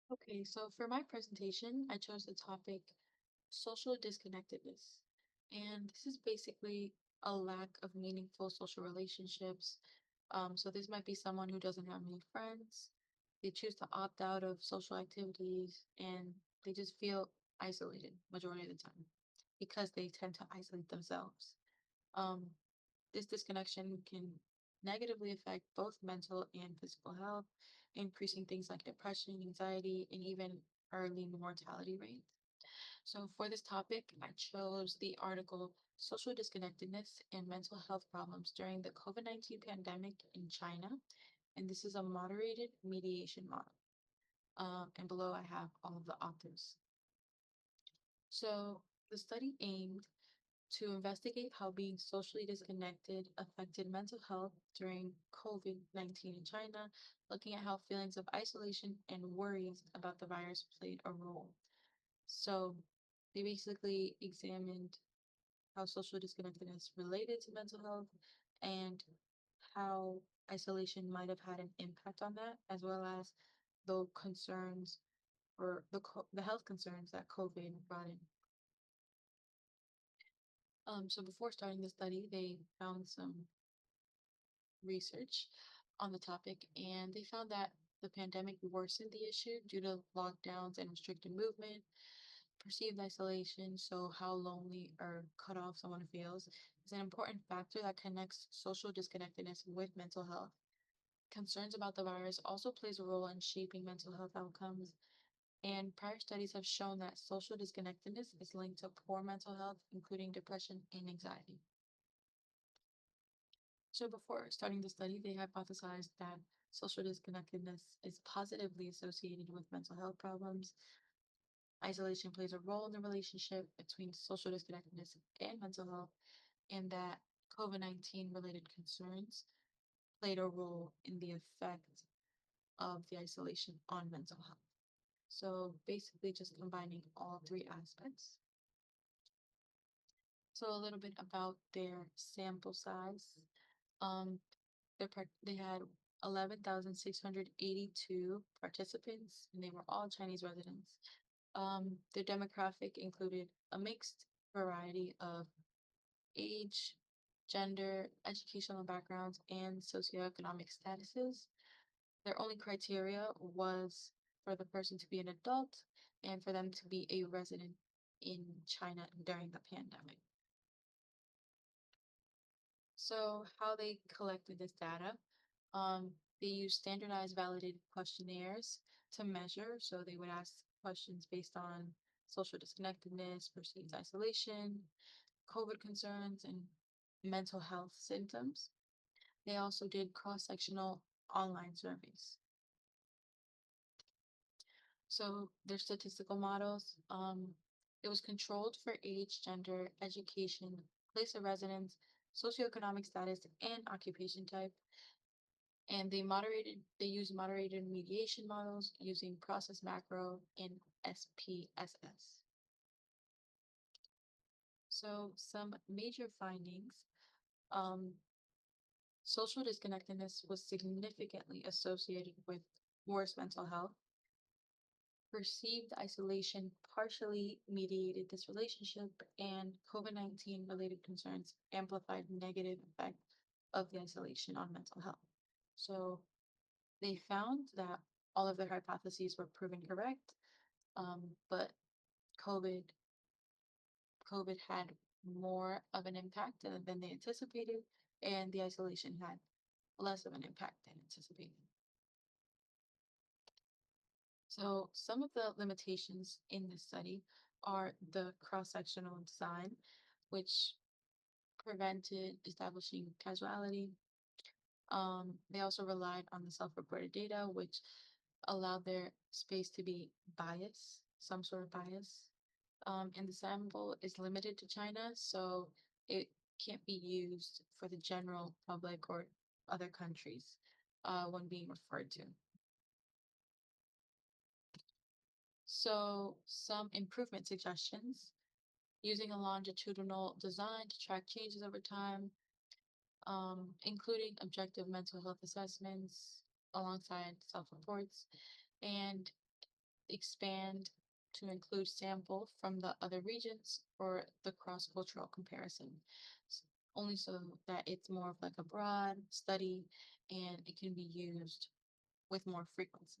Okay, so for my presentation, I chose the topic social disconnectedness. And this is basically a lack of meaningful social relationships. So this might be someone who doesn't have many friends. They choose to opt out of social activities and they just feel isolated majority of the time because they tend to isolate themselves. Um, this disconnection can negatively affect both mental and physical health, increasing things like depression, anxiety, and even early mortality rate. So, for this topic, I chose the article Social Disconnectedness and Mental Health Problems During the COVID-19 Pandemic in China. And this is a moderated mediation model. And below, I have all of the authors. So, the study aimed to investigate how being socially disconnected affected mental health during COVID-19 in China, looking at how feelings of isolation and worries about the virus played a role. So they basically examined how social disconnectedness related to mental health and how isolation might have had an impact on that, as well as the concerns or the health concerns that COVID brought in. So before starting the study, they found some research on the topic, and they found that the pandemic worsened the issue due to lockdowns and restricted movement, perceived isolation, so how lonely or cut off someone feels, is an important factor that connects social disconnectedness with mental health. Concerns about the virus also plays a role in shaping mental health outcomes, and prior studies have shown that social disconnectedness is linked to poor mental health, including depression and anxiety. So before starting the study, they hypothesized that social disconnectedness is positively associated with mental health problems. Isolation plays a role in the relationship between social disconnectedness and mental health, and that COVID-19 related concerns played a role in the effect of the isolation on mental health. So basically, just combining all three aspects. So a little bit about their sample size. Um, they had 11,682 participants, and they were all Chinese residents. Their demographic included a mixed variety of age, gender, educational backgrounds, and socioeconomic statuses. Their only criteria was for the person to be an adult and for them to be a resident in China during the pandemic. So how they collected this data, they used standardized validated questionnaires to measure. So they would ask questions based on social disconnectedness, perceived isolation, COVID concerns, and mental health symptoms. They also did cross-sectional online surveys. So their statistical models, it was controlled for age, gender, education, place of residence, socioeconomic status, and occupation type. And they use moderated mediation models using process macro and SPSS. So some major findings, um, social disconnectedness was significantly associated with worse mental health. Perceived isolation partially mediated this relationship, and COVID-19 related concerns amplified negative effect of the isolation on mental health. So they found that all of their hypotheses were proven correct, but COVID COVID had more of an impact than they anticipated, and the isolation had less of an impact than anticipated. So some of the limitations in this study are the cross-sectional design, which prevented establishing causality. They also relied on the self-reported data, which allowed their space to be biased, some sort of bias. And the sample is limited to China, so it can't be used for the general public or other countries when being referred to. So some improvement suggestions using a longitudinal design to track changes over time, including objective mental health assessments alongside self-reports, and expand to include sample from the other regions for the cross-cultural comparison, s- only so that it's more of like a broad study and it can be used with more frequency.